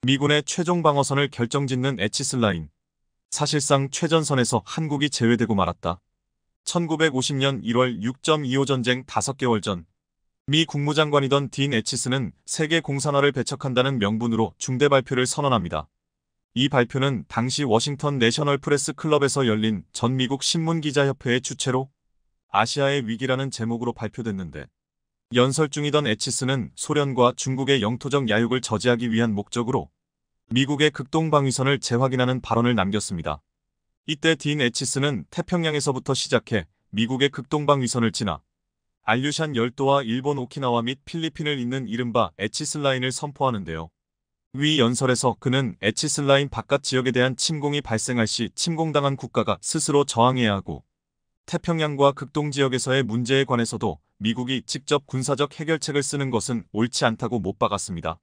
미군의 최종 방어선을 결정짓는 에치슬라인. 사실상 최전선에서 한국이 제외되고 말았다. 1950년 1월 6.25 전쟁 5개월 전, 미 국무장관이던 딘 에치스는 세계 공산화를 배척한다는 명분으로 중대 발표를 선언합니다. 이 발표는 당시 워싱턴 내셔널 프레스 클럽에서 열린 전 미국 신문기자협회의 주최로 아시아의 위기라는 제목으로 발표됐는데, 연설 중이던 에치스는 소련과 중국의 영토적 야욕을 저지하기 위한 목적으로 미국의 극동방위선을 재확인하는 발언을 남겼습니다. 이때 딘 에치스는 태평양에서부터 시작해 미국의 극동방위선을 지나 알류샨 열도와 일본 오키나와 및 필리핀을 잇는 이른바 에치슬라인을 선포하는데요. 위 연설에서 그는 에치슬라인 바깥 지역에 대한 침공이 발생할 시 침공당한 국가가 스스로 저항해야 하고, 태평양과 극동지역에서의 문제에 관해서도 미국이 직접 군사적 해결책을 쓰는 것은 옳지 않다고 못 박았습니다.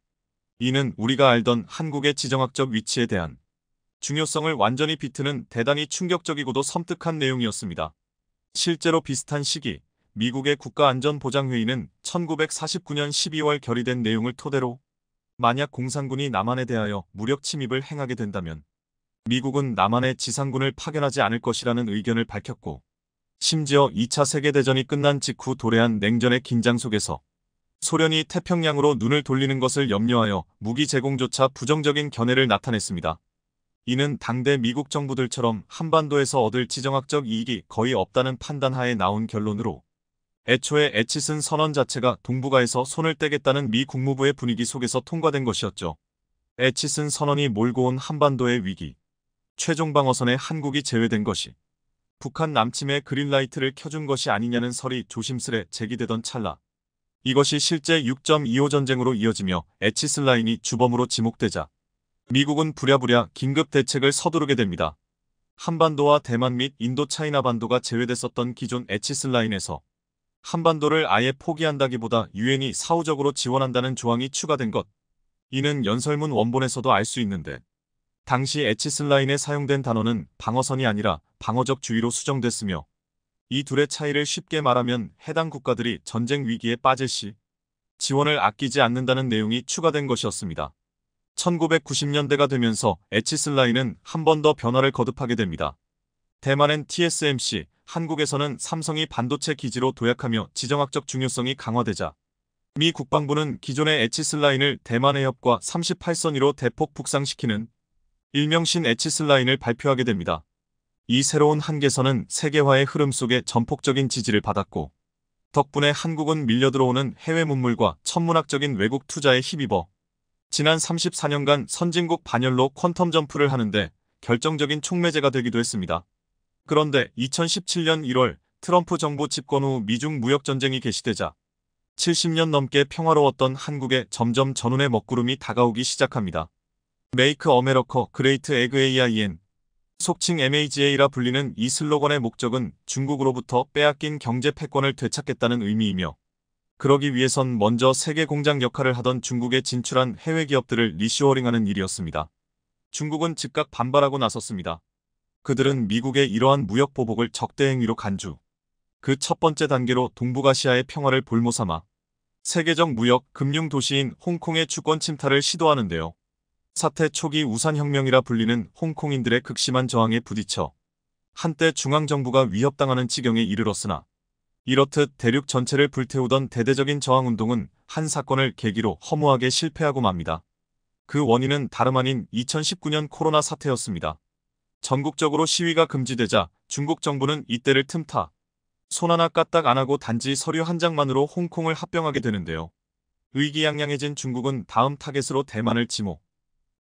이는 우리가 알던 한국의 지정학적 위치에 대한 중요성을 완전히 비트는 대단히 충격적이고도 섬뜩한 내용이었습니다. 실제로 비슷한 시기, 미국의 국가안전보장회의는 1949년 12월 결의된 내용을 토대로 만약 공산군이 남한에 대하여 무력 침입을 행하게 된다면 미국은 남한에 지상군을 파견하지 않을 것이라는 의견을 밝혔고, 심지어 2차 세계대전이 끝난 직후 도래한 냉전의 긴장 속에서 소련이 태평양으로 눈을 돌리는 것을 염려하여 무기 제공조차 부정적인 견해를 나타냈습니다. 이는 당대 미국 정부들처럼 한반도에서 얻을 지정학적 이익이 거의 없다는 판단하에 나온 결론으로, 애초에 에치슨 선언 자체가 동북아에서 손을 떼겠다는 미 국무부의 분위기 속에서 통과된 것이었죠. 에치슨 선언이 몰고 온 한반도의 위기, 최종 방어선에 한국이 제외된 것이 북한 남침에 그린라이트를 켜준 것이 아니냐는 설이 조심스레 제기되던 찰나, 이것이 실제 6.25 전쟁으로 이어지며 에치슬라인이 주범으로 지목되자 미국은 부랴부랴 긴급 대책을 서두르게 됩니다. 한반도와 대만 및 인도차이나 반도가 제외됐었던 기존 에치슬라인에서 한반도를 아예 포기한다기보다 유엔이 사후적으로 지원한다는 조항이 추가된 것. 이는 연설문 원본에서도 알 수 있는데, 당시 에치슬라인에 사용된 단어는 방어선이 아니라 방어적 주의로 수정됐으며, 이 둘의 차이를 쉽게 말하면 해당 국가들이 전쟁 위기에 빠질 시 지원을 아끼지 않는다는 내용이 추가된 것이었습니다. 1990년대가 되면서 에치슬라인은 한 번 더 변화를 거듭하게 됩니다. 대만엔 TSMC, 한국에서는 삼성이 반도체 기지로 도약하며 지정학적 중요성이 강화되자 미 국방부는 기존의 에치슬라인을 대만 해협과 38선위로 대폭 북상시키는 일명 신 에치슬라인을 발표하게 됩니다. 이 새로운 한계선은 세계화의 흐름 속에 전폭적인 지지를 받았고, 덕분에 한국은 밀려들어오는 해외 문물과 천문학적인 외국 투자에 힘입어 지난 34년간 선진국 반열로 퀀텀 점프를 하는데 결정적인 촉매제가 되기도 했습니다. 그런데 2017년 1월 트럼프 정부 집권 후 미중 무역전쟁이 개시되자 70년 넘게 평화로웠던 한국에 점점 전운의 먹구름이 다가오기 시작합니다. Make America Great Again, 속칭 MAGA라 불리는 이 슬로건의 목적은 중국으로부터 빼앗긴 경제 패권을 되찾겠다는 의미이며, 그러기 위해선 먼저 세계 공장 역할을 하던 중국에 진출한 해외 기업들을 리쇼어링하는 일이었습니다. 중국은 즉각 반발하고 나섰습니다. 그들은 미국의 이러한 무역 보복을 적대 행위로 간주, 그 첫 번째 단계로 동북아시아의 평화를 볼모삼아 세계적 무역, 금융 도시인 홍콩의 주권 침탈을 시도하는데요. 사태 초기 우산혁명이라 불리는 홍콩인들의 극심한 저항에 부딪혀 한때 중앙정부가 위협당하는 지경에 이르렀으나, 이렇듯 대륙 전체를 불태우던 대대적인 저항운동은 한 사건을 계기로 허무하게 실패하고 맙니다. 그 원인은 다름 아닌 2019년 코로나 사태였습니다. 전국적으로 시위가 금지되자 중국 정부는 이때를 틈타 손 하나 까딱 안 하고 단지 서류 한 장만으로 홍콩을 합병하게 되는데요. 의기양양해진 중국은 다음 타겟으로 대만을 지목,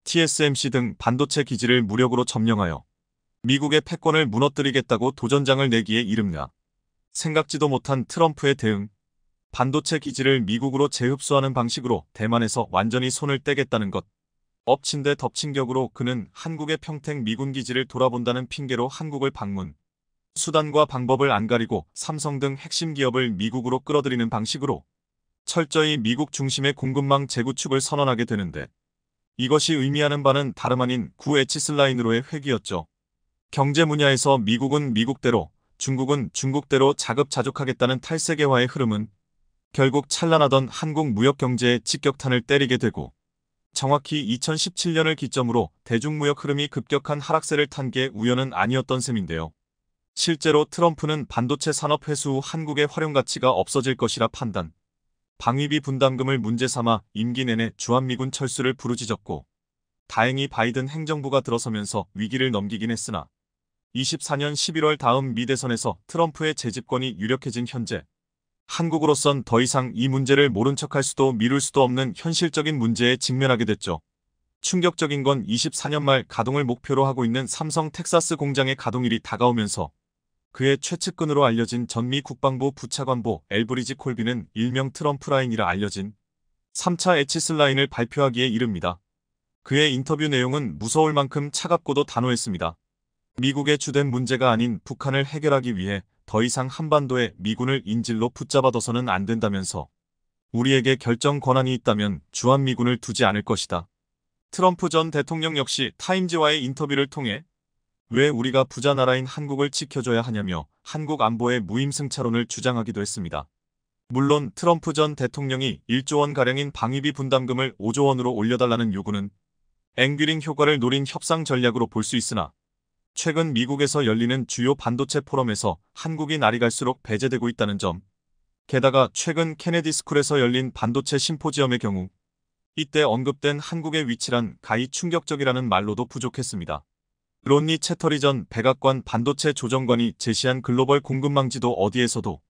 TSMC 등 반도체 기지를 무력으로 점령하여 미국의 패권을 무너뜨리겠다고 도전장을 내기에 이릅니다. 생각지도 못한 트럼프의 대응, 반도체 기지를 미국으로 재흡수하는 방식으로 대만에서 완전히 손을 떼겠다는 것. 엎친 데 덮친 격으로 그는 한국의 평택 미군 기지를 돌아본다는 핑계로 한국을 방문, 수단과 방법을 안 가리고 삼성 등 핵심 기업을 미국으로 끌어들이는 방식으로 철저히 미국 중심의 공급망 재구축을 선언하게 되는데, 이것이 의미하는 바는 다름 아닌 구 에치슬라인으로의 회귀였죠. 경제 분야에서 미국은 미국대로, 중국은 중국대로 자급자족하겠다는 탈세계화의 흐름은 결국 찬란하던 한국 무역 경제에 직격탄을 때리게 되고, 정확히 2017년을 기점으로 대중무역 흐름이 급격한 하락세를 탄 게 우연은 아니었던 셈인데요. 실제로 트럼프는 반도체 산업 회수 후 한국의 활용 가치가 없어질 것이라 판단, 방위비 분담금을 문제 삼아 임기 내내 주한미군 철수를 부르짖었고, 다행히 바이든 행정부가 들어서면서 위기를 넘기긴 했으나 24년 11월 다음 미 대선에서 트럼프의 재집권이 유력해진 현재, 한국으로선 더 이상 이 문제를 모른 척할 수도 미룰 수도 없는 현실적인 문제에 직면하게 됐죠. 충격적인 건 24년 말 가동을 목표로 하고 있는 삼성 텍사스 공장의 가동일이 다가오면서 그의 최측근으로 알려진 전 미 국방부 부차관보 엘브리지 콜비는 일명 트럼프 라인이라 알려진 3차 에치스 라인을 발표하기에 이릅니다. 그의 인터뷰 내용은 무서울 만큼 차갑고도 단호했습니다. 미국의 주된 문제가 아닌 북한을 해결하기 위해 더 이상 한반도에 미군을 인질로 붙잡아둬서는 안 된다면서 우리에게 결정 권한이 있다면 주한미군을 두지 않을 것이다. 트럼프 전 대통령 역시 타임즈와의 인터뷰를 통해 왜 우리가 부자 나라인 한국을 지켜줘야 하냐며 한국 안보의 무임승차론을 주장하기도 했습니다. 물론 트럼프 전 대통령이 1조 원가량인 방위비 분담금을 5조 원으로 올려달라는 요구는 앵귀링 효과를 노린 협상 전략으로 볼 수 있으나 최근 미국에서 열리는 주요 반도체 포럼에서 한국이 날이 갈수록 배제되고 있다는 점, 게다가 최근 케네디 스쿨에서 열린 반도체 심포지엄의 경우 이때 언급된 한국의 위치란 가히 충격적이라는 말로도 부족했습니다. 론니 채터리 전 백악관 반도체 조정관이 제시한 글로벌 공급망지도 어디에서도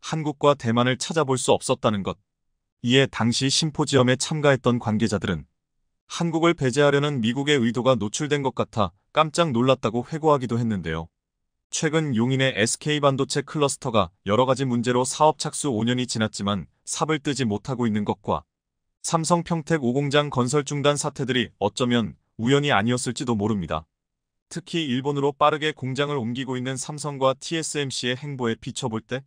한국과 대만을 찾아볼 수 없었다는 것. 이에 당시 심포지엄에 참가했던 관계자들은 한국을 배제하려는 미국의 의도가 노출된 것 같아 깜짝 놀랐다고 회고하기도 했는데요. 최근 용인의 SK반도체 클러스터가 여러 가지 문제로 사업 착수 5년이 지났지만 삽을 뜨지 못하고 있는 것과 삼성 평택 5공장 건설 중단 사태들이 어쩌면 우연이 아니었을지도 모릅니다. 특히 일본으로 빠르게 공장을 옮기고 있는 삼성과 TSMC의 행보에 비춰볼 때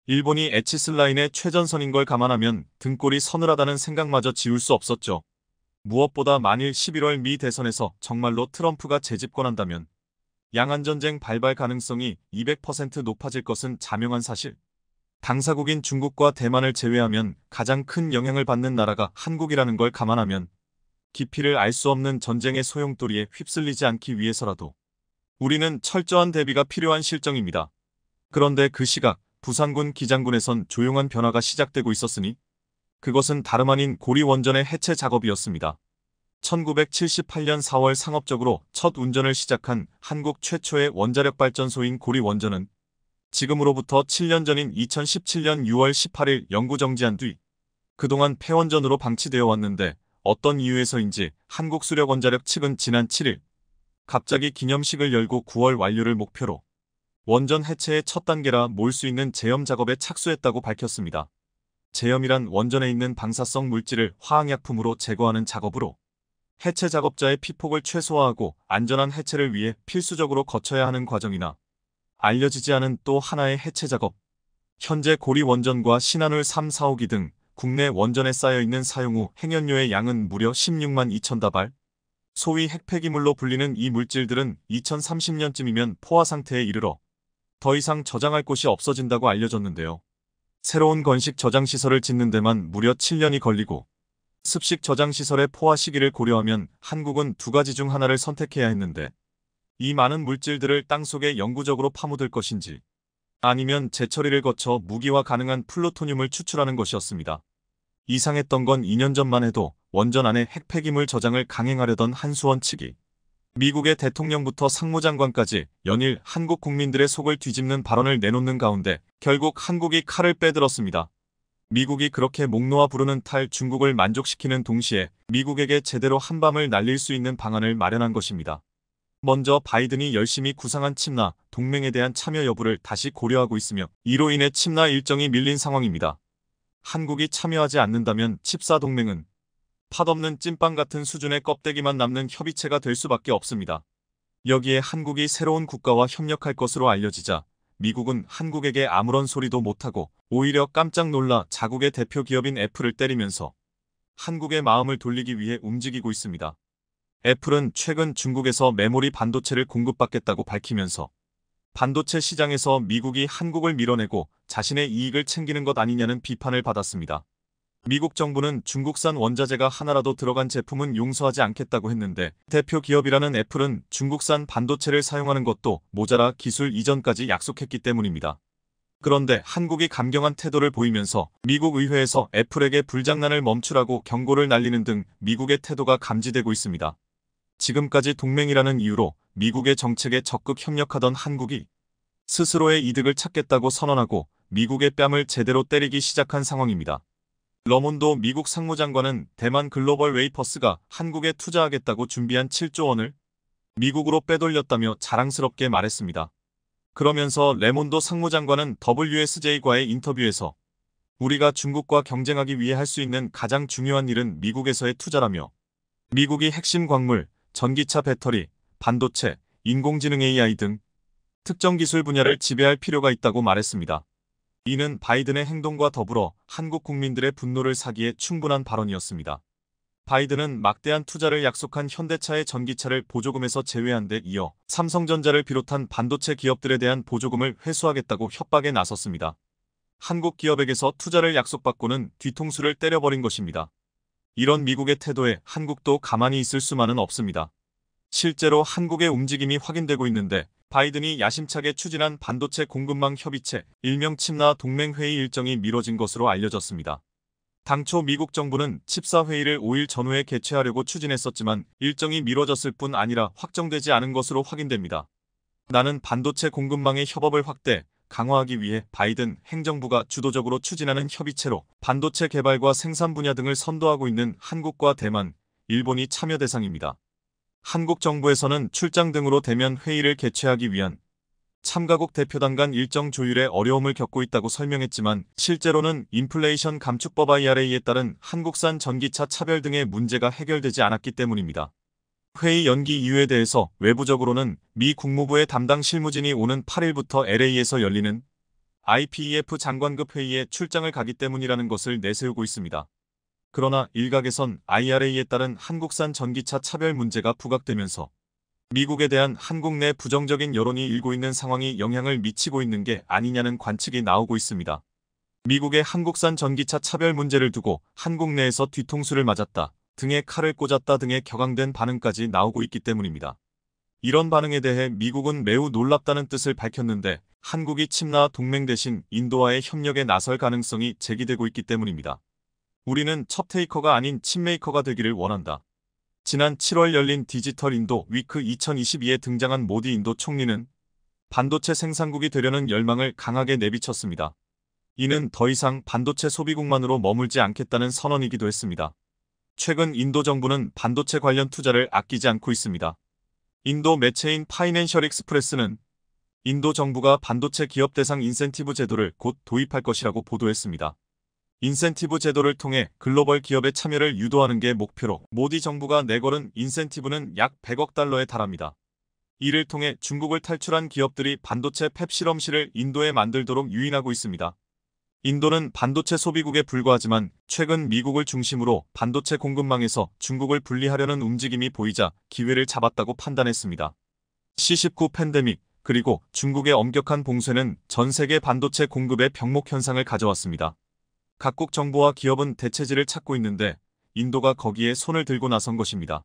일본이 에치스 라인의 최전선인 걸 감안하면 등골이 서늘하다는 생각마저 지울 수 없었죠. 무엇보다 만일 11월 미 대선에서 정말로 트럼프가 재집권한다면 양안전쟁 발발 가능성이 200% 높아질 것은 자명한 사실. 당사국인 중국과 대만을 제외하면 가장 큰 영향을 받는 나라가 한국이라는 걸 감안하면 깊이를 알 수 없는 전쟁의 소용돌이에 휩쓸리지 않기 위해서라도 우리는 철저한 대비가 필요한 실정입니다. 그런데 그 시각 부산군 기장군에선 조용한 변화가 시작되고 있었으니 그것은 다름 아닌 고리 원전의 해체 작업이었습니다. 1978년 4월 상업적으로 첫 운전을 시작한 한국 최초의 원자력 발전소인 고리 원전은 지금으로부터 7년 전인 2017년 6월 18일 영구 정지한 뒤 그동안 폐원전으로 방치되어 왔는데 어떤 이유에서인지 한국수력원자력 측은 지난 7일 갑자기 기념식을 열고 9월 완료를 목표로 원전 해체의 첫 단계라 몰 수 있는 제염 작업에 착수했다고 밝혔습니다. 제염이란 원전에 있는 방사성 물질을 화학약품으로 제거하는 작업으로 해체 작업자의 피폭을 최소화하고 안전한 해체를 위해 필수적으로 거쳐야 하는 과정이나 알려지지 않은 또 하나의 해체 작업. 현재 고리 원전과 신한울 3, 4호기 등 국내 원전에 쌓여있는 사용 후 핵연료의 양은 무려 16만 2천 다발. 소위 핵폐기물로 불리는 이 물질들은 2030년쯤이면 포화 상태에 이르러 더 이상 저장할 곳이 없어진다고 알려졌는데요. 새로운 건식 저장시설을 짓는 데만 무려 7년이 걸리고 습식 저장시설의 포화 시기를 고려하면 한국은 두 가지 중 하나를 선택해야 했는데 이 많은 물질들을 땅속에 영구적으로 파묻을 것인지 아니면 재처리를 거쳐 무기화 가능한 플루토늄을 추출하는 것이었습니다. 이상했던 건 2년 전만 해도 원전 안에 핵폐기물 저장을 강행하려던 한수원 측이 미국의 대통령부터 상무장관까지 연일 한국 국민들의 속을 뒤집는 발언을 내놓는 가운데 결국 한국이 칼을 빼들었습니다. 미국이 그렇게 목 놓아 부르는 탈 중국을 만족시키는 동시에 미국에게 제대로 한밤을 날릴 수 있는 방안을 마련한 것입니다. 먼저 바이든이 열심히 구상한 침나 동맹에 대한 참여 여부를 다시 고려하고 있으며 이로 인해 침나 일정이 밀린 상황입니다. 한국이 참여하지 않는다면 칩사 동맹은 팥없는 찐빵 같은 수준의 껍데기만 남는 협의체가 될 수밖에 없습니다. 여기에 한국이 새로운 국가와 협력할 것으로 알려지자 미국은 한국에게 아무런 소리도 못하고 오히려 깜짝 놀라 자국의 대표 기업인 애플을 때리면서 한국의 마음을 돌리기 위해 움직이고 있습니다. 애플은 최근 중국에서 메모리 반도체를 공급받겠다고 밝히면서 반도체 시장에서 미국이 한국을 밀어내고 자신의 이익을 챙기는 것 아니냐는 비판을 받았습니다. 미국 정부는 중국산 원자재가 하나라도 들어간 제품은 용서하지 않겠다고 했는데 대표 기업이라는 애플은 중국산 반도체를 사용하는 것도 모자라 기술 이전까지 약속했기 때문입니다. 그런데 한국이 강경한 태도를 보이면서 미국 의회에서 애플에게 불장난을 멈추라고 경고를 날리는 등 미국의 태도가 감지되고 있습니다. 지금까지 동맹이라는 이유로 미국의 정책에 적극 협력하던 한국이 스스로의 이득을 찾겠다고 선언하고 미국의 뺨을 제대로 때리기 시작한 상황입니다. 러몬도 미국 상무장관은 대만 글로벌 웨이퍼스가 한국에 투자하겠다고 준비한 7조 원을 미국으로 빼돌렸다며 자랑스럽게 말했습니다. 그러면서 레몬도 상무장관은 WSJ과의 인터뷰에서 우리가 중국과 경쟁하기 위해 할 수 있는 가장 중요한 일은 미국에서의 투자라며 미국이 핵심 광물, 전기차 배터리, 반도체, 인공지능 AI 등 특정 기술 분야를 지배할 필요가 있다고 말했습니다. 이는 바이든의 행동과 더불어 한국 국민들의 분노를 사기에 충분한 발언이었습니다. 바이든은 막대한 투자를 약속한 현대차의 전기차를 보조금에서 제외한 데 이어 삼성전자를 비롯한 반도체 기업들에 대한 보조금을 회수하겠다고 협박에 나섰습니다. 한국 기업에게서 투자를 약속받고는 뒤통수를 때려버린 것입니다. 이런 미국의 태도에 한국도 가만히 있을 수만은 없습니다. 실제로 한국의 움직임이 확인되고 있는데 바이든이 야심차게 추진한 반도체 공급망 협의체 일명 칩나 동맹회의 일정이 미뤄진 것으로 알려졌습니다. 당초 미국 정부는 칩사 회의를 5일 전후에 개최하려고 추진했었지만 일정이 미뤄졌을 뿐 아니라 확정되지 않은 것으로 확인됩니다. 나는 반도체 공급망의 협업을 확대, 강화하기 위해 바이든 행정부가 주도적으로 추진하는 협의체로 반도체 개발과 생산 분야 등을 선도하고 있는 한국과 대만, 일본이 참여 대상입니다. 한국 정부에서는 출장 등으로 대면 회의를 개최하기 위한 참가국 대표단 간 일정 조율에 어려움을 겪고 있다고 설명했지만 실제로는 인플레이션 감축법 IRA에 따른 한국산 전기차 차별 등의 문제가 해결되지 않았기 때문입니다. 회의 연기 이유에 대해서 외부적으로는 미 국무부의 담당 실무진이 오는 8일부터 LA에서 열리는 IPEF 장관급 회의에 출장을 가기 때문이라는 것을 내세우고 있습니다. 그러나 일각에선 IRA에 따른 한국산 전기차 차별 문제가 부각되면서 미국에 대한 한국 내 부정적인 여론이 일고 있는 상황이 영향을 미치고 있는 게 아니냐는 관측이 나오고 있습니다. 미국의 한국산 전기차 차별 문제를 두고 한국 내에서 뒤통수를 맞았다, 등에 칼을 꽂았다 등의 격앙된 반응까지 나오고 있기 때문입니다. 이런 반응에 대해 미국은 매우 놀랍다는 뜻을 밝혔는데 한국이 칩나 동맹 대신 인도와의 협력에 나설 가능성이 제기되고 있기 때문입니다. 우리는 첩테이커가 아닌 칩메이커가 되기를 원한다. 지난 7월 열린 디지털 인도 위크 2022에 등장한 모디 인도 총리는 반도체 생산국이 되려는 열망을 강하게 내비쳤습니다. 이는 더 이상 반도체 소비국만으로 머물지 않겠다는 선언이기도 했습니다. 최근 인도 정부는 반도체 관련 투자를 아끼지 않고 있습니다. 인도 매체인 파이낸셜 익스프레스는 인도 정부가 반도체 기업 대상 인센티브 제도를 곧 도입할 것이라고 보도했습니다. 인센티브 제도를 통해 글로벌 기업의 참여를 유도하는 게 목표로 모디 정부가 내걸은 인센티브는 약 100억 달러에 달합니다. 이를 통해 중국을 탈출한 기업들이 반도체 팹 실험실을 인도에 만들도록 유인하고 있습니다. 인도는 반도체 소비국에 불과하지만 최근 미국을 중심으로 반도체 공급망에서 중국을 분리하려는 움직임이 보이자 기회를 잡았다고 판단했습니다. C19 팬데믹 그리고 중국의 엄격한 봉쇄는 전 세계 반도체 공급에 병목 현상을 가져왔습니다. 각국 정부와 기업은 대체지를 찾고 있는데 인도가 거기에 손을 들고 나선 것입니다.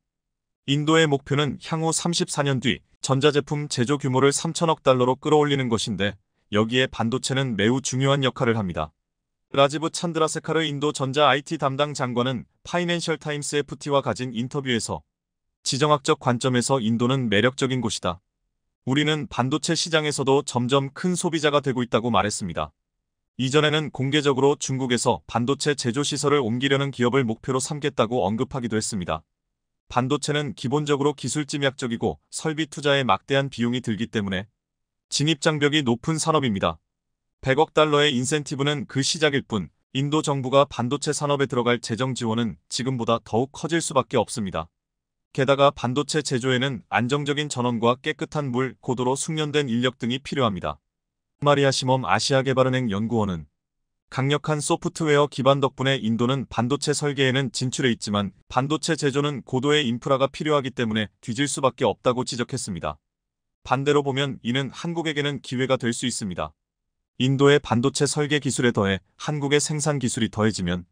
인도의 목표는 향후 34년 뒤 전자제품 제조 규모를 3천억 달러로 끌어올리는 것인데 여기에 반도체는 매우 중요한 역할을 합니다. 라지브 찬드라세카르 인도 전자 IT 담당 장관은 파이낸셜 타임스 FT와 가진 인터뷰에서 지정학적 관점에서 인도는 매력적인 곳이다. 우리는 반도체 시장에서도 점점 큰 소비자가 되고 있다고 말했습니다. 이전에는 공개적으로 중국에서 반도체 제조 시설을 옮기려는 기업을 목표로 삼겠다고 언급하기도 했습니다. 반도체는 기본적으로 기술 집약적이고 설비 투자에 막대한 비용이 들기 때문에 진입장벽이 높은 산업입니다. 100억 달러의 인센티브는 그 시작일 뿐 인도 정부가 반도체 산업에 들어갈 재정 지원은 지금보다 더욱 커질 수밖에 없습니다. 게다가 반도체 제조에는 안정적인 전원과 깨끗한 물, 고도로 숙련된 인력 등이 필요합니다. 마리아 시멈 아시아개발은행 연구원은 강력한 소프트웨어 기반 덕분에 인도는 반도체 설계에는 진출해 있지만 반도체 제조는 고도의 인프라가 필요하기 때문에 뒤질 수밖에 없다고 지적했습니다. 반대로 보면 이는 한국에게는 기회가 될 수 있습니다. 인도의 반도체 설계 기술에 더해 한국의 생산 기술이 더해지면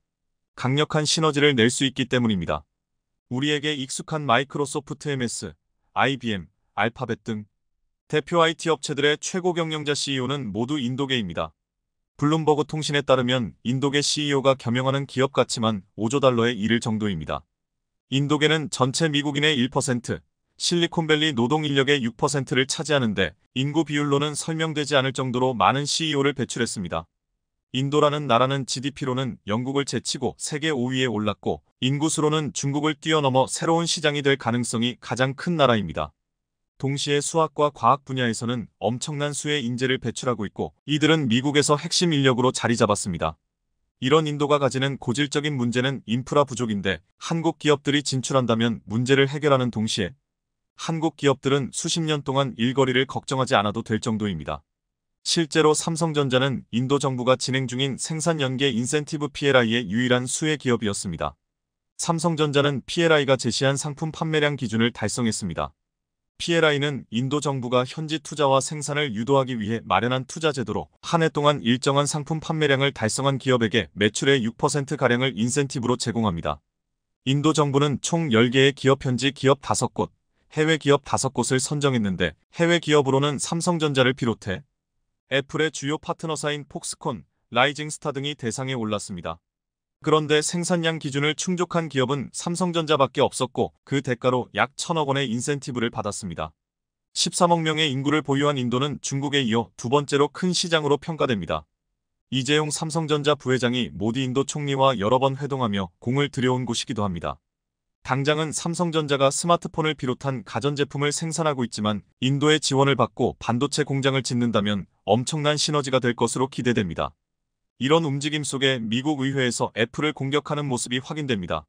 강력한 시너지를 낼 수 있기 때문입니다. 우리에게 익숙한 마이크로소프트 MS, IBM, 알파벳 등 대표 IT 업체들의 최고 경영자 CEO는 모두 인도계입니다. 블룸버그 통신에 따르면 인도계 CEO가 겸용하는 기업 가치만 5조 달러에 이를 정도입니다. 인도계는 전체 미국인의 1%, 실리콘밸리 노동 인력의 6%를 차지하는데 인구 비율로는 설명되지 않을 정도로 많은 CEO를 배출했습니다. 인도라는 나라는 GDP로는 영국을 제치고 세계 5위에 올랐고 인구수로는 중국을 뛰어넘어 새로운 시장이 될 가능성이 가장 큰 나라입니다. 동시에 수학과 과학 분야에서는 엄청난 수의 인재를 배출하고 있고 이들은 미국에서 핵심 인력으로 자리 잡았습니다. 이런 인도가 가지는 고질적인 문제는 인프라 부족인데 한국 기업들이 진출한다면 문제를 해결하는 동시에 한국 기업들은 수십 년 동안 일거리를 걱정하지 않아도 될 정도입니다. 실제로 삼성전자는 인도 정부가 진행 중인 생산 연계 인센티브 PLI의 유일한 수혜 기업이었습니다. 삼성전자는 PLI가 제시한 상품 판매량 기준을 달성했습니다. PLI는 인도 정부가 현지 투자와 생산을 유도하기 위해 마련한 투자 제도로 한 해 동안 일정한 상품 판매량을 달성한 기업에게 매출의 6%가량을 인센티브로 제공합니다. 인도 정부는 총 10개의 기업 현지 기업 5곳, 해외 기업 5곳을 선정했는데 해외 기업으로는 삼성전자를 비롯해 애플의 주요 파트너사인 폭스콘, 라이징스타 등이 대상에 올랐습니다. 그런데 생산량 기준을 충족한 기업은 삼성전자밖에 없었고 그 대가로 약 1,000억 원의 인센티브를 받았습니다. 13억 명의 인구를 보유한 인도는 중국에 이어 두 번째로 큰 시장으로 평가됩니다. 이재용 삼성전자 부회장이 모디 인도 총리와 여러 번 회동하며 공을 들여온 곳이기도 합니다. 당장은 삼성전자가 스마트폰을 비롯한 가전제품을 생산하고 있지만 인도의 지원을 받고 반도체 공장을 짓는다면 엄청난 시너지가 될 것으로 기대됩니다. 이런 움직임 속에 미국 의회에서 애플을 공격하는 모습이 확인됩니다.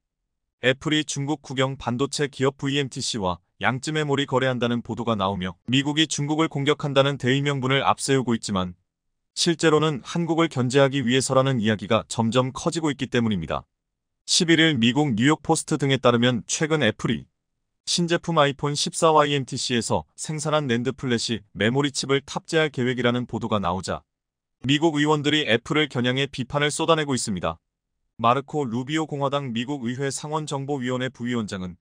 애플이 중국 국영 반도체 기업 VMTC와 양쯔 메모리 거래한다는 보도가 나오며 미국이 중국을 공격한다는 대의명분을 앞세우고 있지만 실제로는 한국을 견제하기 위해서라는 이야기가 점점 커지고 있기 때문입니다. 11일 미국 뉴욕포스트 등에 따르면 최근 애플이 신제품 아이폰 14 YMTC에서 생산한 낸드 플래시 메모리 칩을 탑재할 계획이라는 보도가 나오자 미국 의원들이 애플을 겨냥해 비판을 쏟아내고 있습니다. 마르코 루비오 공화당 미국 의회 상원정보위원회 부위원장은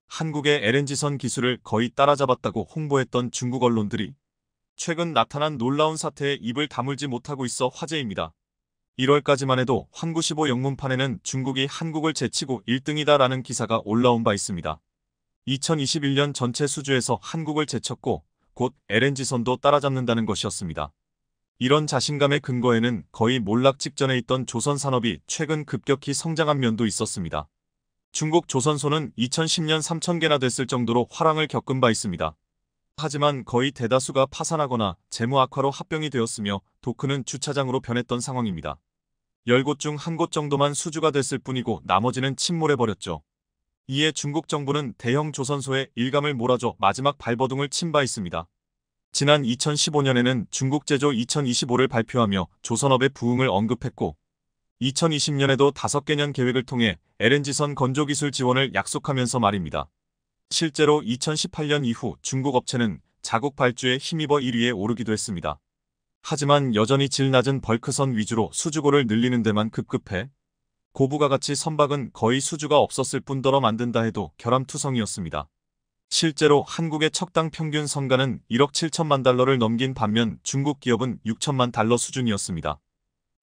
한국의 LNG선 기술을 거의 따라잡았다고 홍보했던 중국 언론들이 최근 나타난 놀라운 사태에 입을 다물지 못하고 있어 화제입니다. 1월까지만 해도 환구15 영문판에는 중국이 한국을 제치고 1등이다라는 기사가 올라온 바 있습니다. 2021년 전체 수주에서 한국을 제쳤고 곧 LNG선도 따라잡는다는 것이었습니다. 이런 자신감의 근거에는 거의 몰락 직전에 있던 조선산업이 최근 급격히 성장한 면도 있었습니다. 중국 조선소는 2010년 3,000개나 됐을 정도로 화랑을 겪은 바 있습니다. 하지만 거의 대다수가 파산하거나 재무 악화로 합병이 되었으며 도크는 주차장으로 변했던 상황입니다. 10곳 중 1곳 정도만 수주가 됐을 뿐이고 나머지는 침몰해버렸죠. 이에 중국 정부는 대형 조선소에 일감을 몰아줘 마지막 발버둥을 친 바 있습니다. 지난 2015년에는 중국 제조 2025를 발표하며 조선업의 부흥을 언급했고 2020년에도 5개년 계획을 통해 LNG선 건조기술 지원을 약속하면서 말입니다. 실제로 2018년 이후 중국 업체는 자국 발주에 힘입어 1위에 오르기도 했습니다. 하지만 여전히 질 낮은 벌크선 위주로 수주고를 늘리는 데만 급급해 고부가 가치 선박은 거의 수주가 없었을 뿐더러 만든다 해도 결함투성이었습니다. 실제로 한국의 척당 평균 선가는 1억 7천만 달러를 넘긴 반면 중국 기업은 6천만 달러 수준이었습니다.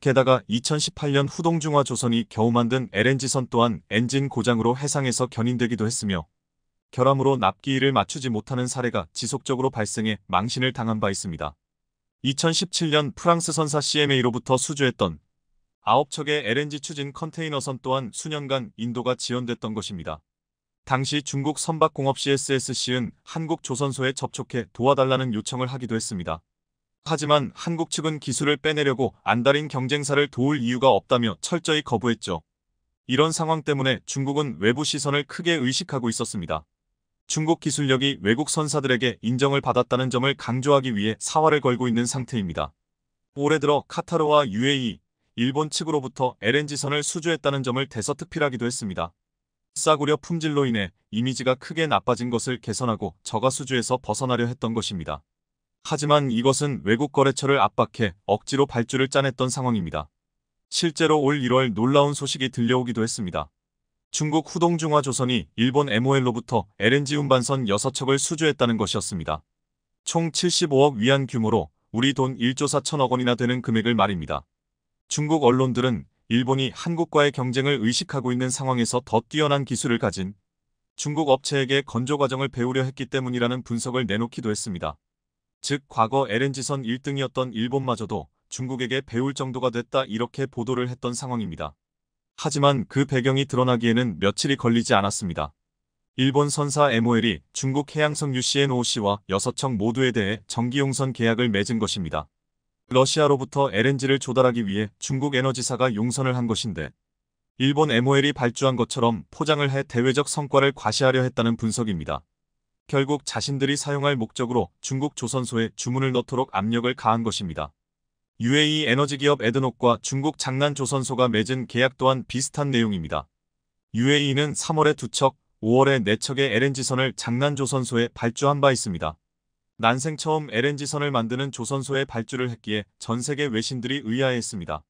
게다가 2018년 후동중화조선이 겨우 만든 LNG선 또한 엔진 고장으로 해상에서 견인되기도 했으며 결함으로 납기일을 맞추지 못하는 사례가 지속적으로 발생해 망신을 당한 바 있습니다. 2017년 프랑스 선사 CMA로부터 수주했던 9척의 LNG 추진 컨테이너선 또한 수년간 인도가 지연됐던 것입니다. 당시 중국 선박공업 CSSC은 한국 조선소에 접촉해 도와달라는 요청을 하기도 했습니다. 하지만 한국 측은 기술을 빼내려고 안달인 경쟁사를 도울 이유가 없다며 철저히 거부했죠. 이런 상황 때문에 중국은 외부 시선을 크게 의식하고 있었습니다. 중국 기술력이 외국 선사들에게 인정을 받았다는 점을 강조하기 위해 사활을 걸고 있는 상태입니다. 올해 들어 카타르와 UAE, 일본 측으로부터 LNG선을 수주했다는 점을 대서특필하기도 했습니다. 싸구려 품질로 인해 이미지가 크게 나빠진 것을 개선하고 저가 수주에서 벗어나려 했던 것입니다. 하지만 이것은 외국 거래처를 압박해 억지로 발주를 짜냈던 상황입니다. 실제로 올 1월 놀라운 소식이 들려오기도 했습니다. 중국 후동중화조선이 일본 MOL로부터 LNG 운반선 6척을 수주했다는 것이었습니다. 총 75억 위안 규모로 우리 돈 1조 4천억 원이나 되는 금액을 말입니다. 중국 언론들은 일본이 한국과의 경쟁을 의식하고 있는 상황에서 더 뛰어난 기술을 가진 중국 업체에게 건조 과정을 배우려 했기 때문이라는 분석을 내놓기도 했습니다. 즉 과거 LNG선 1등이었던 일본마저도 중국에게 배울 정도가 됐다 이렇게 보도를 했던 상황입니다. 하지만 그 배경이 드러나기에는 며칠이 걸리지 않았습니다. 일본 선사 MOL이 중국 해양성 UCNOOC와 6척 모두에 대해 정기용선 계약을 맺은 것입니다. 러시아로부터 LNG를 조달하기 위해 중국 에너지사가 용선을 한 것인데 일본 MOL이 발주한 것처럼 포장을 해 대외적 성과를 과시하려 했다는 분석입니다. 결국 자신들이 사용할 목적으로 중국 조선소에 주문을 넣도록 압력을 가한 것입니다. UAE 에너지 기업 에드녹과 중국 장난조선소가 맺은 계약 또한 비슷한 내용입니다. UAE는 3월에 2척, 5월에 4척의 LNG선을 장난조선소에 발주한 바 있습니다. 난생 처음 LNG선을 만드는 조선소에 발주를 했기에 전 세계 외신들이 의아해했습니다.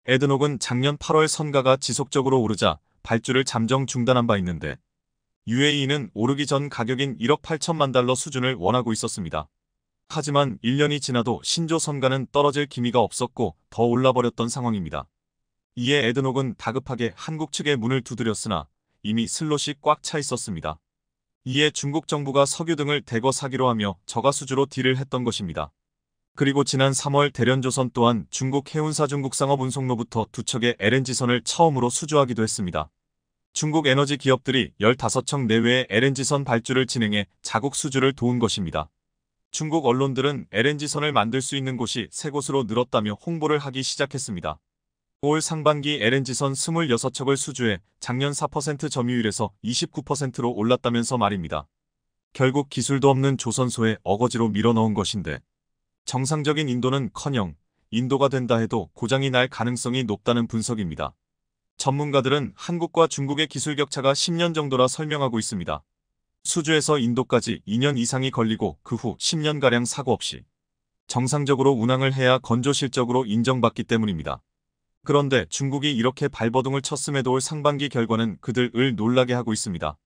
에드녹은 작년 8월 선가가 지속적으로 오르자 발주를 잠정 중단한 바 있는데 UAE는 오르기 전 가격인 1억 8천만 달러 수준을 원하고 있었습니다. 하지만 1년이 지나도 신조 선가는 떨어질 기미가 없었고 더 올라버렸던 상황입니다. 이에 에드녹은 다급하게 한국 측에 문을 두드렸으나 이미 슬롯이 꽉 차 있었습니다. 이에 중국 정부가 석유 등을 대거 사기로 하며 저가수주로 딜을 했던 것입니다. 그리고 지난 3월 대련조선 또한 중국 해운사 중국상업운송로부터 2척의 LNG선을 처음으로 수주하기도 했습니다. 중국 에너지 기업들이 15척 내외의 LNG선 발주를 진행해 자국 수주를 도운 것입니다. 중국 언론들은 LNG선을 만들 수 있는 곳이 3곳으로 늘었다며 홍보를 하기 시작했습니다. 올 상반기 LNG선 26척을 수주해 작년 4% 점유율에서 29%로 올랐다면서 말입니다. 결국 기술도 없는 조선소에 어거지로 밀어넣은 것인데 정상적인 인도는커녕 인도가 된다 해도 고장이 날 가능성이 높다는 분석입니다. 전문가들은 한국과 중국의 기술 격차가 10년 정도라 설명하고 있습니다. 수주에서 인도까지 2년 이상이 걸리고 그 후 10년가량 사고 없이 정상적으로 운항을 해야 건조 실적으로 인정받기 때문입니다. 그런데 중국이 이렇게 발버둥을 쳤음에도 올 상반기 결과는 그들을 놀라게 하고 있습니다.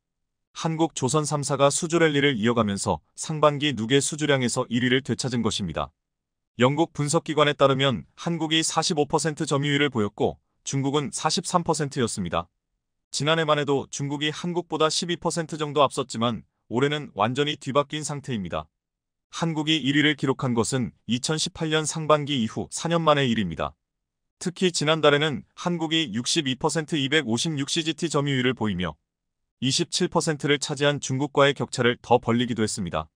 한국 조선 3사가 수주 랠리를 이어가면서 상반기 누계 수주량에서 1위를 되찾은 것입니다. 영국 분석기관에 따르면 한국이 45% 점유율을 보였고 중국은 43%였습니다. 지난해만 해도 중국이 한국보다 12% 정도 앞섰지만 올해는 완전히 뒤바뀐 상태입니다. 한국이 1위를 기록한 것은 2018년 상반기 이후 4년 만의 일입니다. 특히 지난달에는 한국이 62% 256CGT 점유율을 보이며 27%를 차지한 중국과의 격차를 더 벌리기도 했습니다.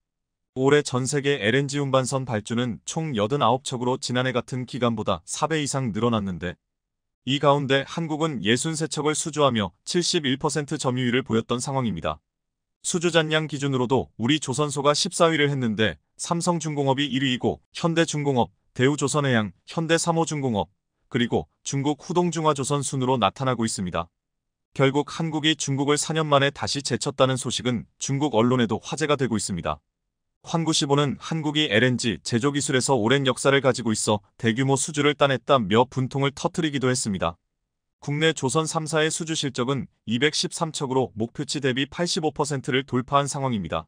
올해 전세계 LNG 운반선 발주는 총 89척으로 지난해 같은 기간보다 4배 이상 늘어났는데 이 가운데 한국은 63척을 수주하며 71% 점유율을 보였던 상황입니다. 수주 잔량 기준으로도 우리 조선소가 14위를 했는데 삼성중공업이 1위이고 현대중공업, 대우조선해양, 현대삼호중공업, 그리고 중국 후동중화조선 순으로 나타나고 있습니다. 결국 한국이 중국을 4년 만에 다시 제쳤다는 소식은 중국 언론에도 화제가 되고 있습니다. 환구시보는 한국이 LNG 제조 기술에서 오랜 역사를 가지고 있어 대규모 수주를 따냈다며 분통을 터뜨리기도 했습니다. 국내 조선 3사의 수주 실적은 213척으로 목표치 대비 85%를 돌파한 상황입니다.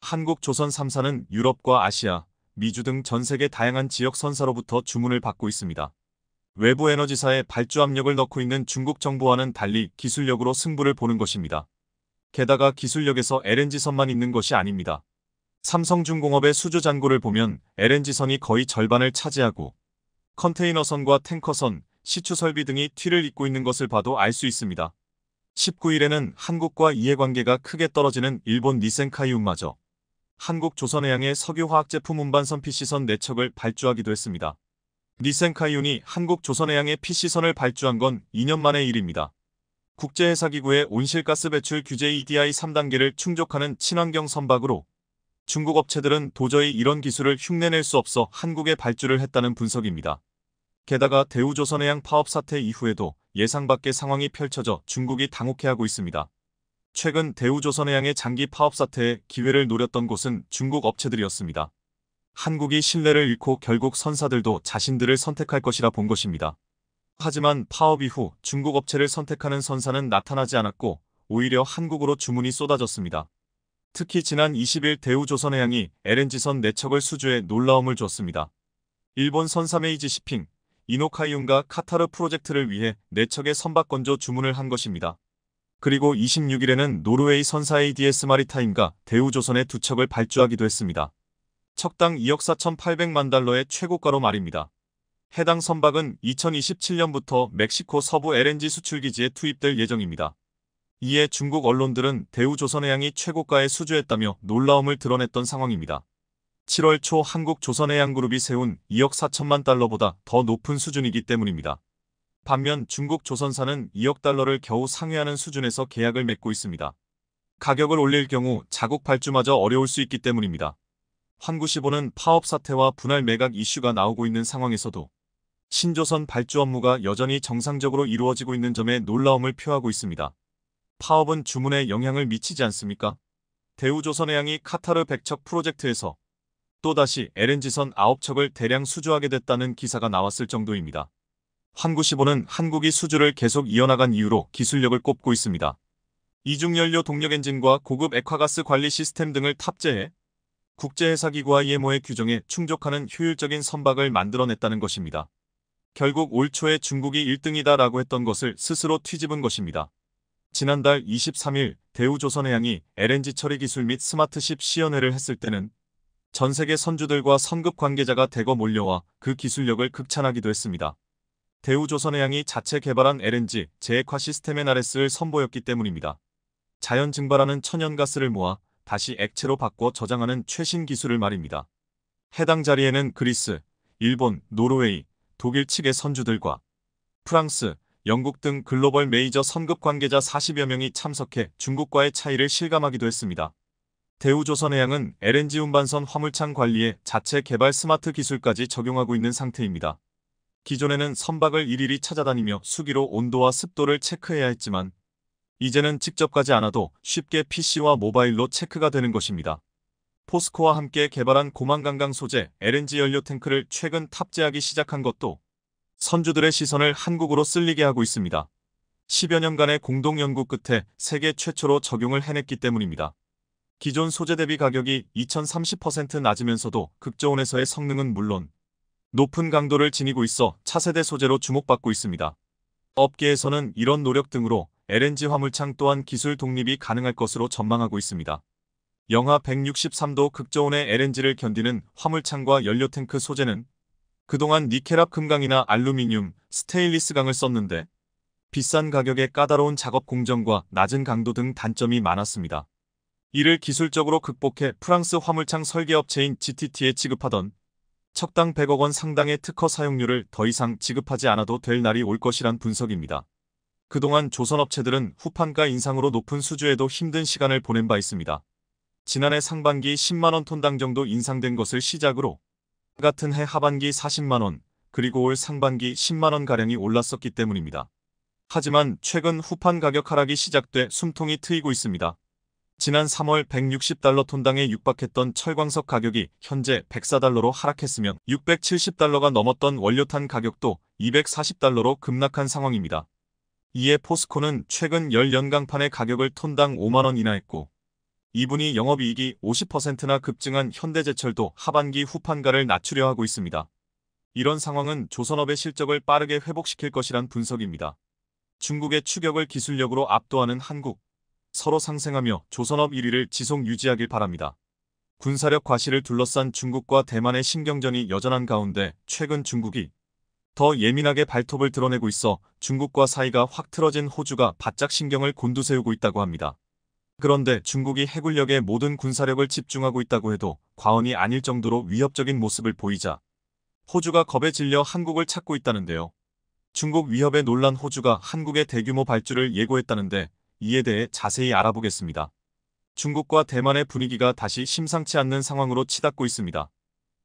한국 조선 3사는 유럽과 아시아, 미주 등 전 세계 다양한 지역 선사로부터 주문을 받고 있습니다. 외부 에너지사에 발주 압력을 넣고 있는 중국 정부와는 달리 기술력으로 승부를 보는 것입니다. 게다가 기술력에서 LNG선만 있는 것이 아닙니다. 삼성중공업의 수주 잔고를 보면 LNG선이 거의 절반을 차지하고 컨테이너선과 탱커선, 시추설비 등이 뒤를 잇고 있는 것을 봐도 알 수 있습니다. 19일에는 한국과 이해관계가 크게 떨어지는 일본 니센카이운마저 한국조선해양의 석유화학제품 운반선 PC선 4척을 발주하기도 했습니다. 니센카이운이 한국조선해양의 PC선을 발주한 건 2년 만의 일입니다. 국제회사기구의 온실가스 배출 규제 EEDI 3단계를 충족하는 친환경 선박으로 중국 업체들은 도저히 이런 기술을 흉내낼 수 없어 한국에 발주를 했다는 분석입니다. 게다가 대우조선해양 파업 사태 이후에도 예상 밖의 상황이 펼쳐져 중국이 당혹해하고 있습니다. 최근 대우조선해양의 장기 파업 사태에 기회를 노렸던 곳은 중국 업체들이었습니다. 한국이 신뢰를 잃고 결국 선사들도 자신들을 선택할 것이라 본 것입니다. 하지만 파업 이후 중국 업체를 선택하는 선사는 나타나지 않았고 오히려 한국으로 주문이 쏟아졌습니다. 특히 지난 20일 대우조선해양이 LNG선 4척을 수주해 놀라움을 줬습니다. 일본 선사 메이지 시핑, 이노카이움과 카타르 프로젝트를 위해 4척의 선박 건조 주문을 한 것입니다. 그리고 26일에는 노르웨이 선사 ADS 마리타임과 대우조선의 2척을 발주하기도 했습니다. 척당 2억 4,800만 달러의 최고가로 말입니다. 해당 선박은 2027년부터 멕시코 서부 LNG 수출기지에 투입될 예정입니다. 이에 중국 언론들은 대우조선해양이 최고가에 수주했다며 놀라움을 드러냈던 상황입니다. 7월 초 한국조선해양그룹이 세운 2억 4천만 달러보다 더 높은 수준이기 때문입니다. 반면 중국 조선사는 2억 달러를 겨우 상회하는 수준에서 계약을 맺고 있습니다. 가격을 올릴 경우 자국 발주마저 어려울 수 있기 때문입니다. 환구시보는 파업 사태와 분할 매각 이슈가 나오고 있는 상황에서도 신조선 발주 업무가 여전히 정상적으로 이루어지고 있는 점에 놀라움을 표하고 있습니다. 파업은 주문에 영향을 미치지 않습니까? 대우조선해양이 카타르 100척 프로젝트에서 또다시 LNG선 9척을 대량 수주하게 됐다는 기사가 나왔을 정도입니다. 환구시보는 한국이 수주를 계속 이어나간 이유로 기술력을 꼽고 있습니다. 이중연료 동력 엔진과 고급 액화가스 관리 시스템 등을 탑재해 국제해사기구 IMO의 규정에 충족하는 효율적인 선박을 만들어냈다는 것입니다. 결국 올 초에 중국이 1등이다라고 했던 것을 스스로 뒤집은 것입니다. 지난달 23일 대우조선해양이 LNG 처리 기술 및 스마트십 시연회를 했을 때는 전 세계 선주들과 선급 관계자가 대거 몰려와 그 기술력을 극찬하기도 했습니다. 대우조선해양이 자체 개발한 LNG 재액화 시스템 NRS를 선보였기 때문입니다. 자연 증발하는 천연가스를 모아 다시 액체로 바꿔 저장하는 최신 기술을 말입니다. 해당 자리에는 그리스, 일본, 노르웨이, 독일 측의 선주들과 프랑스, 영국 등 글로벌 메이저 선급 관계자 40여 명이 참석해 중국과의 차이를 실감하기도 했습니다. 대우조선해양은 LNG 운반선 화물창 관리에 자체 개발 스마트 기술까지 적용하고 있는 상태입니다. 기존에는 선박을 일일이 찾아다니며 수기로 온도와 습도를 체크해야 했지만 이제는 직접 가지 않아도 쉽게 PC와 모바일로 체크가 되는 것입니다. 포스코와 함께 개발한 고만강강 소재 LNG 연료 탱크를 최근 탑재하기 시작한 것도 선주들의 시선을 한국으로 쓸리게 하고 있습니다. 10여 년간의 공동 연구 끝에 세계 최초로 적용을 해냈기 때문입니다. 기존 소재 대비 가격이 2030% 낮으면서도 극저온에서의 성능은 물론 높은 강도를 지니고 있어 차세대 소재로 주목받고 있습니다. 업계에서는 이런 노력 등으로 LNG 화물창 또한 기술 독립이 가능할 것으로 전망하고 있습니다. 영하 163도 극저온의 LNG를 견디는 화물창과 연료탱크 소재는 그동안 니켈압 금강이나 알루미늄, 스테인리스 강을 썼는데 비싼 가격에 까다로운 작업 공정과 낮은 강도 등 단점이 많았습니다. 이를 기술적으로 극복해 프랑스 화물창 설계업체인 GTT에 지급하던 척당 100억 원 상당의 특허 사용료를 더 이상 지급하지 않아도 될 날이 올 것이란 분석입니다. 그동안 조선업체들은 후판가 인상으로 높은 수주에도 힘든 시간을 보낸 바 있습니다. 지난해 상반기 10만원 톤당 정도 인상된 것을 시작으로 같은 해 하반기 40만원, 그리고 올 상반기 10만원가량이 올랐었기 때문입니다. 하지만 최근 후판 가격 하락이 시작돼 숨통이 트이고 있습니다. 지난 3월 160달러 톤당에 육박했던 철광석 가격이 현재 104달러로 하락했으며 670달러가 넘었던 원료탄 가격도 240달러로 급락한 상황입니다. 이에 포스코는 최근 10연강판의 가격을 톤당 5만원 인하했고 이분이 영업이익이 50%나 급증한 현대제철도 하반기 후판가를 낮추려 하고 있습니다. 이런 상황은 조선업의 실적을 빠르게 회복시킬 것이란 분석입니다. 중국의 추격을 기술력으로 압도하는 한국, 서로 상생하며 조선업 1위를 지속 유지하길 바랍니다. 군사력 과시를 둘러싼 중국과 대만의 신경전이 여전한 가운데 최근 중국이 더 예민하게 발톱을 드러내고 있어 중국과 사이가 확 틀어진 호주가 바짝 신경을 곤두세우고 있다고 합니다. 그런데 중국이 해군력에 모든 군사력을 집중하고 있다고 해도 과언이 아닐 정도로 위협적인 모습을 보이자 호주가 겁에 질려 한국을 찾고 있다는데요. 중국 위협에 놀란 호주가 한국의 대규모 발주를 예고했다는데 이에 대해 자세히 알아보겠습니다. 중국과 대만의 분위기가 다시 심상치 않는 상황으로 치닫고 있습니다.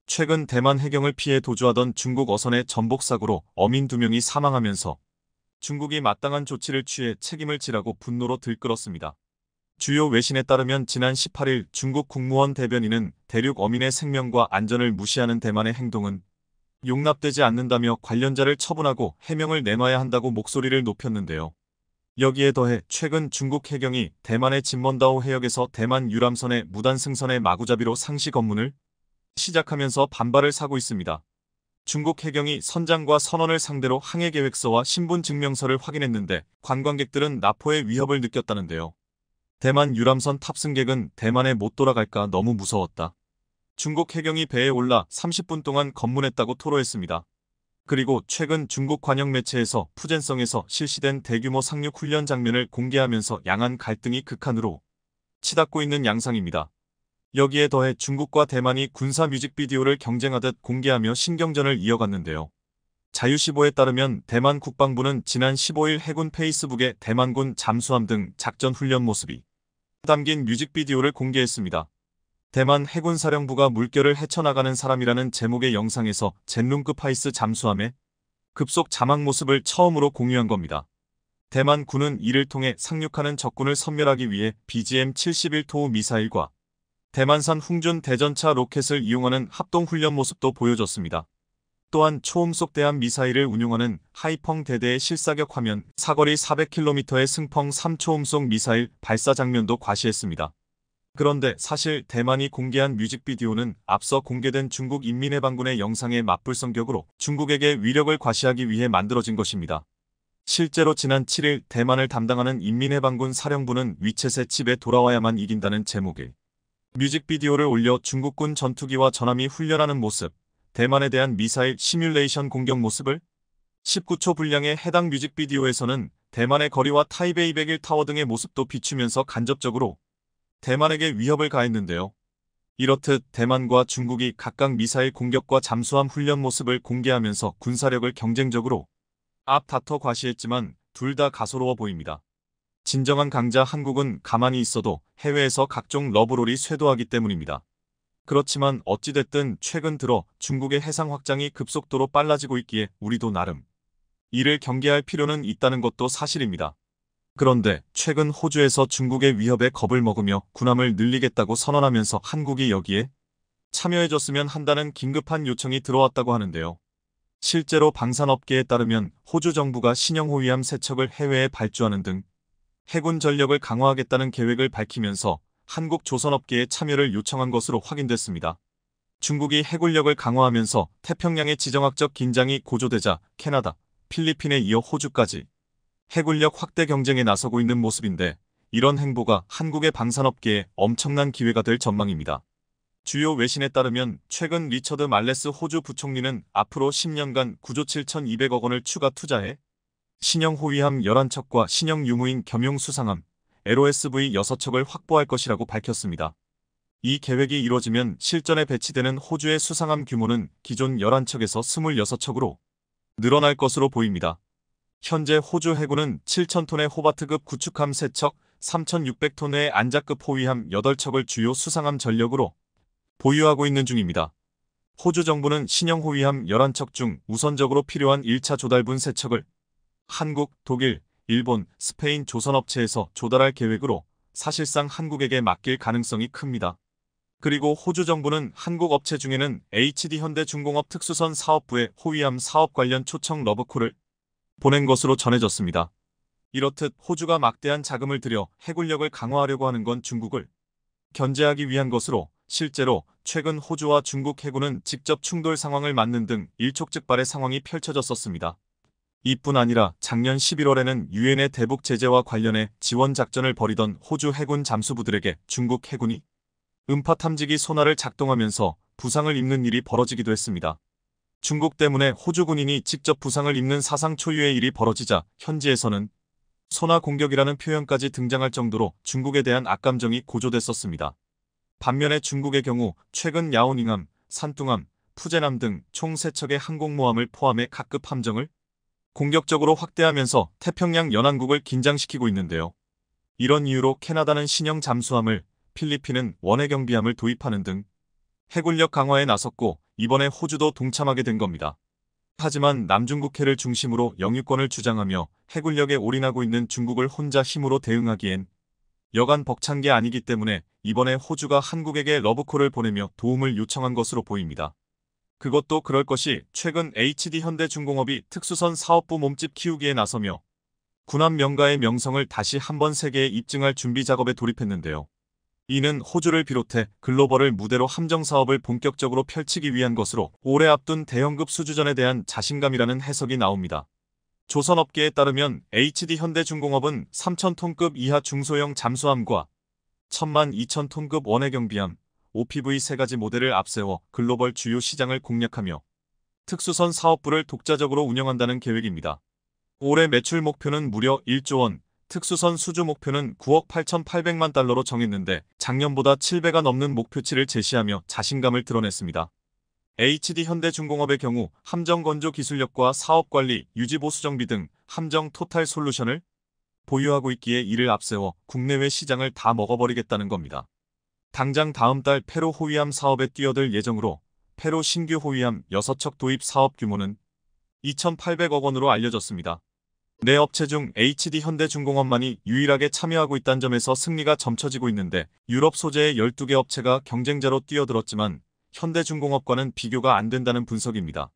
최근 대만 해경을 피해 도주하던 중국 어선의 전복사고로 어민 2명이 사망하면서 중국이 마땅한 조치를 취해 책임을 지라고 분노로 들끓었습니다. 주요 외신에 따르면 지난 18일 중국 국무원 대변인은 대륙 어민의 생명과 안전을 무시하는 대만의 행동은 용납되지 않는다며 관련자를 처분하고 해명을 내놔야 한다고 목소리를 높였는데요. 여기에 더해 최근 중국 해경이 대만의 진먼다오 해역에서 대만 유람선의 무단 승선의 마구잡이로 상시 검문을 시작하면서 반발을 사고 있습니다. 중국 해경이 선장과 선원을 상대로 항해 계획서와 신분 증명서를 확인했는데 관광객들은 납포의 위협을 느꼈다는데요. 대만 유람선 탑승객은 대만에 못 돌아갈까 너무 무서웠다. 중국 해경이 배에 올라 30분 동안 검문했다고 토로했습니다. 그리고 최근 중국 관영 매체에서 푸젠성에서 실시된 대규모 상륙 훈련 장면을 공개하면서 양안 갈등이 극한으로 치닫고 있는 양상입니다. 여기에 더해 중국과 대만이 군사 뮤직비디오를 경쟁하듯 공개하며 신경전을 이어갔는데요. 자유시보에 따르면 대만 국방부는 지난 15일 해군 페이스북에 대만군 잠수함 등 작전 훈련 모습이 담긴 뮤직비디오를 공개했습니다. 대만 해군사령부가 물결을 헤쳐나가는 사람이라는 제목의 영상에서 젠룽급 하이스 잠수함의 급속 자막 모습을 처음으로 공유한 겁니다. 대만 군은 이를 통해 상륙하는 적군을 섬멸하기 위해 BGM-71토우 미사일과 대만산 홍준 대전차 로켓을 이용하는 합동훈련 모습도 보여줬습니다. 또한 초음속 대함 미사일을 운용하는 하이펑 대대의 실사격 화면, 사거리 400km의 승펑 3초음속 미사일 발사 장면도 과시했습니다. 그런데 사실 대만이 공개한 뮤직비디오는 앞서 공개된 중국 인민해방군의 영상의 맞불성격으로 중국에게 위력을 과시하기 위해 만들어진 것입니다. 실제로 지난 7일 대만을 담당하는 인민해방군 사령부는 위챗의 집에 돌아와야만 이긴다는 제목의 뮤직비디오를 올려 중국군 전투기와 전함이 훈련하는 모습, 대만에 대한 미사일 시뮬레이션 공격 모습을 19초 분량의 해당 뮤직비디오에서는 대만의 거리와 타이베이 101타워 등의 모습도 비추면서 간접적으로 대만에게 위협을 가했는데요. 이렇듯 대만과 중국이 각각 미사일 공격과 잠수함 훈련 모습을 공개하면서 군사력을 경쟁적으로 앞다퉈 과시했지만 둘 다 가소로워 보입니다. 진정한 강자 한국은 가만히 있어도 해외에서 각종 러브롤이 쇄도하기 때문입니다. 그렇지만 어찌됐든 최근 들어 중국의 해상 확장이 급속도로 빨라지고 있기에 우리도 나름 이를 경계할 필요는 있다는 것도 사실입니다. 그런데 최근 호주에서 중국의 위협에 겁을 먹으며 군함을 늘리겠다고 선언하면서 한국이 여기에 참여해줬으면 한다는 긴급한 요청이 들어왔다고 하는데요. 실제로 방산업계에 따르면 호주 정부가 신형 호위함 3척을 해외에 발주하는 등 해군 전력을 강화하겠다는 계획을 밝히면서 한국 조선업계의 참여를 요청한 것으로 확인됐습니다. 중국이 해군력을 강화하면서 태평양의 지정학적 긴장이 고조되자 캐나다, 필리핀에 이어 호주까지 해군력 확대 경쟁에 나서고 있는 모습인데 이런 행보가 한국의 방산업계에 엄청난 기회가 될 전망입니다. 주요 외신에 따르면 최근 리처드 말레스 호주 부총리는 앞으로 10년간 9조 7,200억 원을 추가 투자해 신형 호위함 11척과 신형 유무인 겸용 수상함 LOSV 6척을 확보할 것이라고 밝혔습니다. 이 계획이 이뤄지면 실전에 배치되는 호주의 수상함 규모는 기존 11척에서 26척으로 늘어날 것으로 보입니다. 현재 호주 해군은 7,000톤의 호바트급 구축함 3척, 3,600톤의 안자급 호위함 8척을 주요 수상함 전력으로 보유하고 있는 중입니다. 호주 정부는 신형 호위함 11척 중 우선적으로 필요한 1차 조달분 3척을 한국, 독일, 일본, 스페인 조선업체에서 조달할 계획으로 사실상 한국에게 맡길 가능성이 큽니다. 그리고 호주 정부는 한국 업체 중에는 HD현대중공업 특수선 사업부에 호위함 사업 관련 초청 러브콜을 보낸 것으로 전해졌습니다. 이렇듯 호주가 막대한 자금을 들여 해군력을 강화하려고 하는 건 중국을 견제하기 위한 것으로 실제로 최근 호주와 중국 해군은 직접 충돌 상황을 맞는 등 일촉즉발의 상황이 펼쳐졌었습니다. 이뿐 아니라 작년 11월에는 유엔의 대북 제재와 관련해 지원 작전을 벌이던 호주 해군 잠수부들에게 중국 해군이 음파 탐지기 소나를 작동하면서 부상을 입는 일이 벌어지기도 했습니다. 중국 때문에 호주 군인이 직접 부상을 입는 사상 초유의 일이 벌어지자 현지에서는 소나 공격이라는 표현까지 등장할 정도로 중국에 대한 악감정이 고조됐었습니다. 반면에 중국의 경우 최근 야오닝함, 산둥함, 푸제남 등 총 3척의 항공모함을 포함해 각급 함정을 공격적으로 확대하면서 태평양 연안국을 긴장시키고 있는데요. 이런 이유로 캐나다는 신형 잠수함을, 필리핀은 원해경비함을 도입하는 등 해군력 강화에 나섰고 이번에 호주도 동참하게 된 겁니다. 하지만 남중국해를 중심으로 영유권을 주장하며 해군력에 올인하고 있는 중국을 혼자 힘으로 대응하기엔 여간 벅찬 게 아니기 때문에 이번에 호주가 한국에게 러브콜을 보내며 도움을 요청한 것으로 보입니다. 그것도 그럴 것이 최근 HD현대중공업이 특수선 사업부 몸집 키우기에 나서며 군함 명가의 명성을 다시 한번 세계에 입증할 준비 작업에 돌입했는데요. 이는 호주를 비롯해 글로벌을 무대로 함정 사업을 본격적으로 펼치기 위한 것으로 올해 앞둔 대형급 수주전에 대한 자신감이라는 해석이 나옵니다. 조선업계에 따르면 HD현대중공업은 3,000톤급 이하 중소형 잠수함과 10,000만 2,000톤급 원해경비함, OPV 세 가지 모델을 앞세워 글로벌 주요 시장을 공략하며 특수선 사업부를 독자적으로 운영한다는 계획입니다. 올해 매출 목표는 무려 1조 원, 특수선 수주 목표는 9억 8,800만 달러로 정했는데 작년보다 7배가 넘는 목표치를 제시하며 자신감을 드러냈습니다. HD현대중공업의 경우 함정 건조 기술력과 사업관리, 유지보수 정비 등 함정 토탈 솔루션을 보유하고 있기에 이를 앞세워 국내외 시장을 다 먹어버리겠다는 겁니다. 당장 다음 달 페루 호위함 사업에 뛰어들 예정으로 페루 신규 호위함 6척 도입 사업 규모는 2,800억 원으로 알려졌습니다. 네 업체 중 HD현대중공업만이 유일하게 참여하고 있다는 점에서 승리가 점쳐지고 있는데 유럽 소재의 12개 업체가 경쟁자로 뛰어들었지만 현대중공업과는 비교가 안 된다는 분석입니다.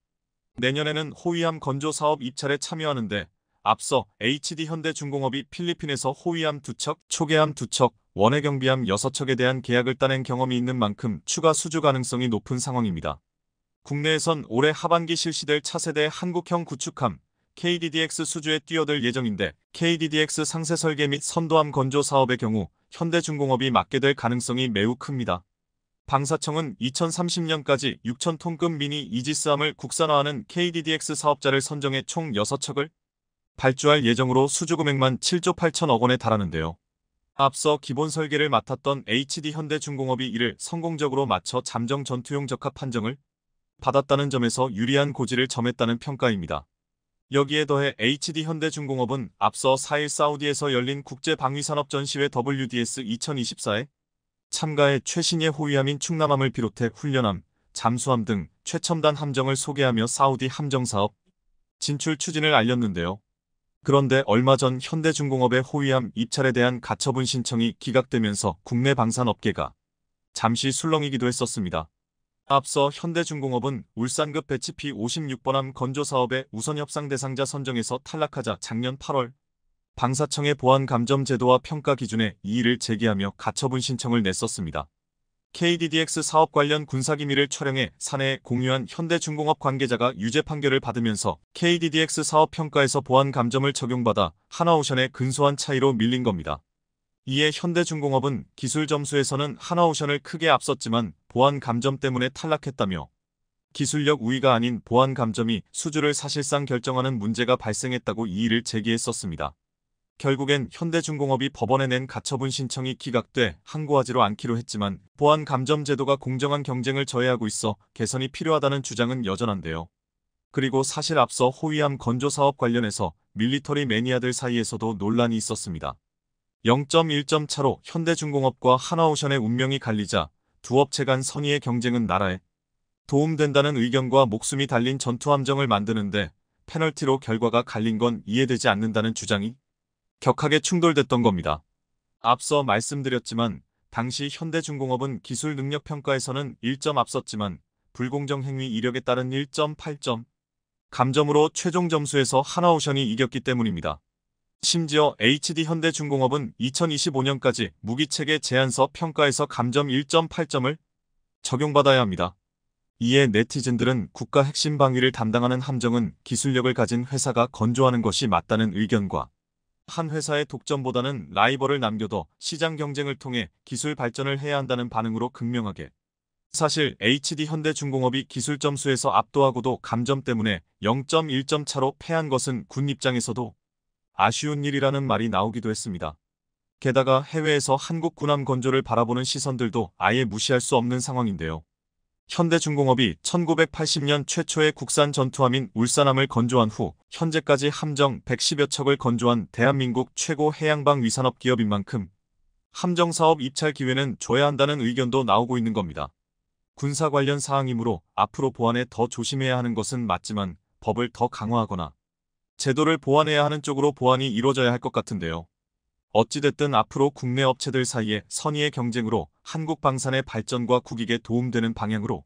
내년에는 호위함 건조 사업 입찰에 참여하는데 앞서 HD현대중공업이 필리핀에서 호위함 2척, 초계함 2척, 원해경비함 6척에 대한 계약을 따낸 경험이 있는 만큼 추가 수주 가능성이 높은 상황입니다. 국내에선 올해 하반기 실시될 차세대 한국형 구축함 KDDX 수주에 뛰어들 예정인데 KDDX 상세 설계 및 선도함 건조 사업의 경우 현대중공업이 맡게 될 가능성이 매우 큽니다. 방사청은 2030년까지 6,000톤급 미니 이지스함을 국산화하는 KDDX 사업자를 선정해 총 6척을 발주할 예정으로 수주 금액만 7조 8천억 원에 달하는데요. 앞서 기본 설계를 맡았던 HD현대중공업이 이를 성공적으로 마쳐 잠정 전투용 적합 판정을 받았다는 점에서 유리한 고지를 점했다는 평가입니다. 여기에 더해 HD현대중공업은 앞서 4일 사우디에서 열린 국제방위산업전시회 WDS 2024에 참가해 최신의 호위함인 충남함을 비롯해 훈련함, 잠수함 등 최첨단 함정을 소개하며 사우디 함정사업 진출 추진을 알렸는데요. 그런데 얼마 전 현대중공업의 호위함 입찰에 대한 가처분 신청이 기각되면서 국내 방산업계가 잠시 술렁이기도 했었습니다. 앞서 현대중공업은 울산급 배치 P56번함 건조 사업의 우선 협상 대상자 선정에서 탈락하자 작년 8월 방사청의 보안 감점 제도와 평가 기준에 이의를 제기하며 가처분 신청을 냈었습니다. KDDX 사업 관련 군사기밀을 촬영해 사내에 공유한 현대중공업 관계자가 유죄 판결을 받으면서 KDDX 사업 평가에서 보안 감점을 적용받아 하나오션의 근소한 차이로 밀린 겁니다. 이에 현대중공업은 기술 점수에서는 하나오션을 크게 앞섰지만 보안 감점 때문에 탈락했다며 기술력 우위가 아닌 보안 감점이 수주를 사실상 결정하는 문제가 발생했다고 이의를 제기했었습니다. 결국엔 현대중공업이 법원에 낸 가처분 신청이 기각돼 항고하지로 않기로 했지만 보안 감점 제도가 공정한 경쟁을 저해하고 있어 개선이 필요하다는 주장은 여전한데요. 그리고 사실 앞서 호위함 건조 사업 관련해서 밀리터리 매니아들 사이에서도 논란이 있었습니다. 0.1점 차로 현대중공업과 하나오션의 운명이 갈리자 두 업체 간 선의의 경쟁은 나라에 도움된다는 의견과 목숨이 달린 전투함정을 만드는데 페널티로 결과가 갈린 건 이해되지 않는다는 주장이 격하게 충돌됐던 겁니다. 앞서 말씀드렸지만 당시 현대중공업은 기술 능력 평가에서는 1점 앞섰지만 불공정 행위 이력에 따른 1.8점 감점으로 최종 점수에서 하나오션이 이겼기 때문입니다. 심지어 HD현대중공업은 2025년까지 무기체계 제한서 평가에서 감점 1.8점을 적용받아야 합니다. 이에 네티즌들은 국가 핵심 방위를 담당하는 함정은 기술력을 가진 회사가 건조하는 것이 맞다는 의견과 한 회사의 독점보다는 라이벌을 남겨둬 시장 경쟁을 통해 기술 발전을 해야 한다는 반응으로 극명하게 사실 HD현대중공업이 기술 점수에서 압도하고도 감점 때문에 0.1점 차로 패한 것은 군 입장에서도 아쉬운 일이라는 말이 나오기도 했습니다. 게다가 해외에서 한국 군함 건조를 바라보는 시선들도 아예 무시할 수 없는 상황인데요. 현대중공업이 1980년 최초의 국산 전투함인 울산함을 건조한 후 현재까지 함정 110여 척을 건조한 대한민국 최고 해양방 위산업 기업인 만큼 함정사업 입찰 기회는 줘야 한다는 의견도 나오고 있는 겁니다. 군사 관련 사항이므로 앞으로 보안에 더 조심해야 하는 것은 맞지만 법을 더 강화하거나 제도를 보완해야 하는 쪽으로 보완이 이루어져야 할 것 같은데요. 어찌됐든 앞으로 국내 업체들 사이의 선의의 경쟁으로 한국 방산의 발전과 국익에 도움되는 방향으로